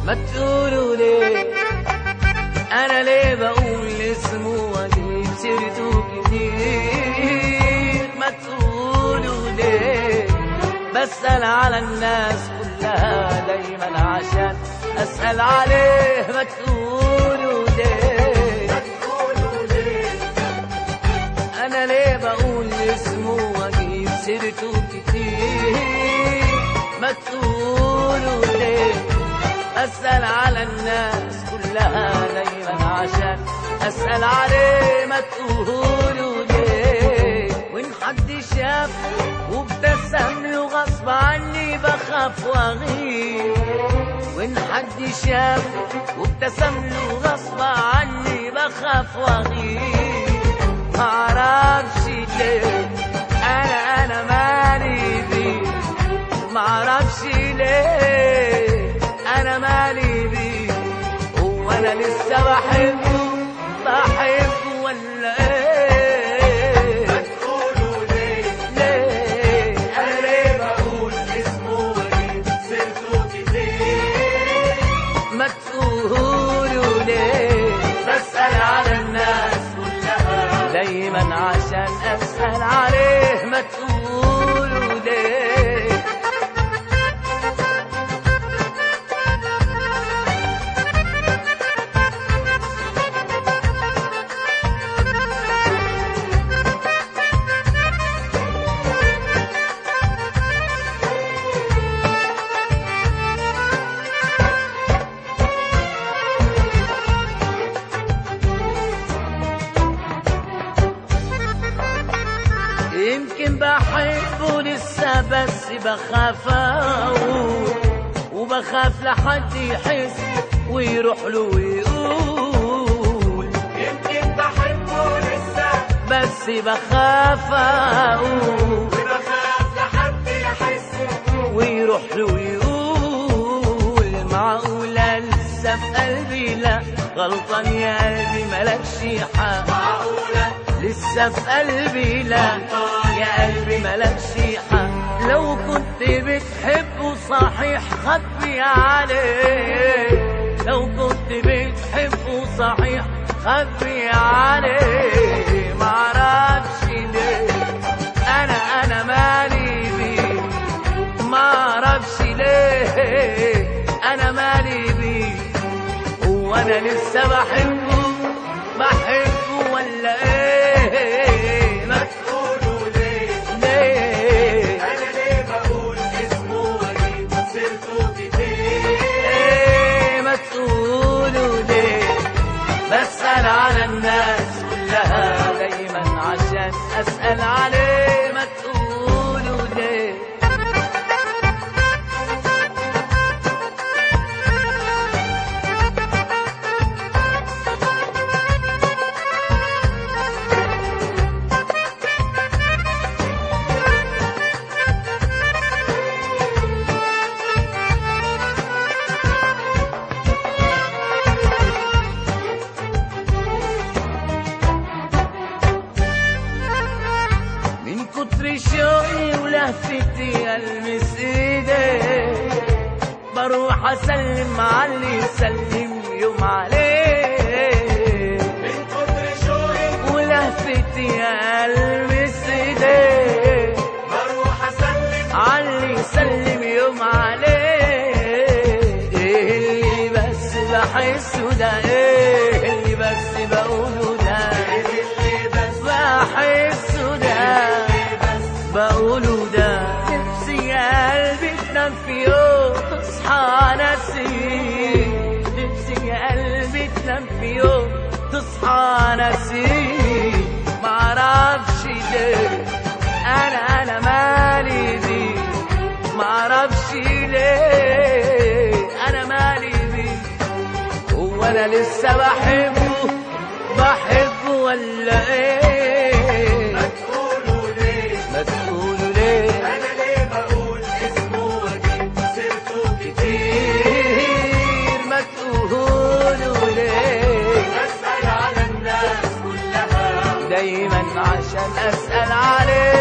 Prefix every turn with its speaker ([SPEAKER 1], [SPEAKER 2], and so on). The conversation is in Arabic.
[SPEAKER 1] ما تقولوا ليه انا ليه بقول اسمه واجيب سيرته كتير؟ ما تقولوا ليه بسأل على الناس كلها دايما عشان اسأل عليه؟ ما تقولوا ليه انا ليه بقول اسمه واجيب سيرته كتير؟ ما تقولوا ليه أسأل على الناس كلها دايما عشان أسأل عليه؟ ما تقولوا ليه وإن حد شاف وابتسم له غصب عني بخاف وأغير؟ وإن حد شاف وابتسم له غصب عني بخاف وأغير؟ معرفش ليه أنا مالي بيه، معرفش ليه أنا مالي بيه، هو أنا لسه بحبه ولا إيه؟ ما تقولوا ليه أنا ليه بقول اسمه وأجيب سيرته كتير؟ ما تقولوا ليه بسأل على الناس كلها دايما عشان أسأل عليه؟ ما تقولوا ليه يمكن بحبه لسه بس بخاف أقول، وبخاف لحد يحس ويروح له ويقول يمكن بحبه لسه بس بخاف أقول، وبخاف لحد يحس ويروح له ويقول معقولة لسه في قلبي؟ لا غلطان يا قلبي ملكش حق، معقولة لسه في قلبي؟ لا يا قلبي ملكش حق، لو كنت بتحبه صحيح خبي عليه، لو كنت بتحبه صحيح خبي عليه، معرفش ليه أنا مالي بيه، معرفش ليه أنا مالي بيه، هو أنا لسه بحبه ولا إيه؟ ما تقولوا ليه أنا ليه بقول اسمه وأجيب سيرته كتير؟ ما تقولوا ليه بسأل على الناس كلها دايما عشان أسأل عليه؟ ما تقولوا ليه شوقي ولهفتي ألمس ايديك، بروح اسلم على اللي يسلم يوم عليك، من كتر شوقي ولهفتي ألمس ايديك، بروح اسلم على اللي يسلم يوم عليك، ايه اللي بس بحسه ده؟ ايه اللي بس بقوله ده؟ ايه اللي بس بحسه ده؟ بقوله ده نفسي يا قلبي تنام في يوم تصحى نسيم، نفسي يا قلبي تنام في يوم تصحى نسيم، معرفش ليه أنا مالي بيه، معرفش ليه أنا مالي بيه، وانا لسه بحبه بحبه ولا ايه؟
[SPEAKER 2] ما تقولوا ليه،
[SPEAKER 1] ما تقولوا ليه
[SPEAKER 2] انا ليه بقول اسمه واجيب سيرته كتير؟
[SPEAKER 1] كتير؟ ما تقولوا ليه
[SPEAKER 2] اسال على الناس كلها
[SPEAKER 1] دايما عشان اسال عليه